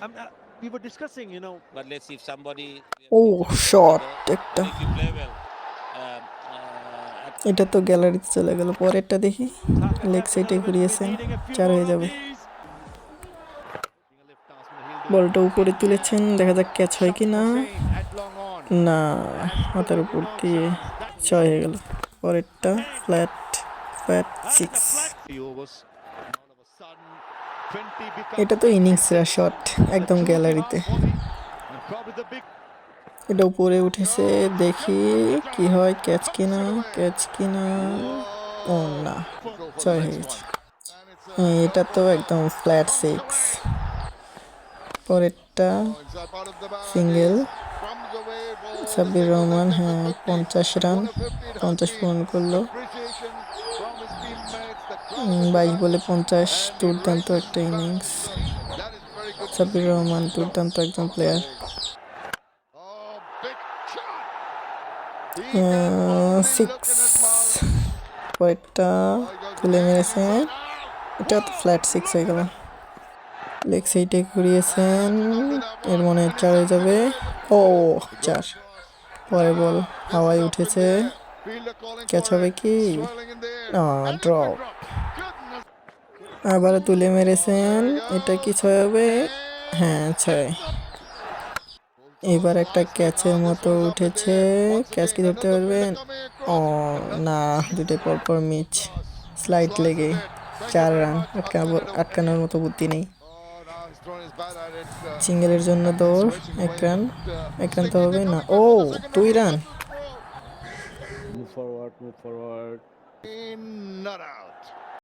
We were discussing, But let's see if somebody. ও shot একটা, But if you play well, এটা তো গ্যালারিতে চলে গেল। পরেরটা দেখি, Taka লেগ captain সাইডে will be ঘুরিয়েছেন, needing a few 4 more হয়ে of যাবে। these. বলটা উপরে তুলেছেন, দেখা যাক ক্যাচ হয় কি না। না, মাথার উপর দিয়ে 6 হয়ে গেল। পরেরটা ফ্ল্যাট 6। এটা তো ইনিংসের শট, একদম গ্যালারিতে। এটা উপরে উঠেছে, দেখি কি হয়, ক্যাচ কিনা, ক্যাচ কিনা। ও না, 6 হয়ে গেছে। এটা তো একদম ফ্ল্যাট 6। পরেরটা সিঙ্গেল, সাব্বির রহমান, হ্যাঁ 50 রান, 50 পূরণ করলো। 22 বলে 50, দুর্দান্ত একটা ইনিংস। সাব্বির রহমান দুর্দান্ত একজন প্লেয়ার। 6। পরেরটা তুলে মেরেছেন, এটা তো ফ্ল্যাট 6 হয়ে গেল। লেগ সাইডে ঘুরিয়েছেন, এর মনে 4 হয়ে যাবে। ও 4। পরে বল হাওয়ায় উঠেছে, ক্যাচ হবে কি? ড্রপ। আবার তুলে মেরেছেন, এটা কি 6 হবে? হ্যাঁ 6। এবার একটা ক্যাচের মতো উঠেছে, ক্যাচ কি ধরতে পারবেন? ও না, দুটো পরপর মিচ, স্লাইড লেগে 4 রান। আটকানোর মতো বুদ্ধি নেই। সিঙ্গেলের জন্য দৌড়, 1 রান। 1 রান তো হবে না, ও 2 run. Move forward. In, not out.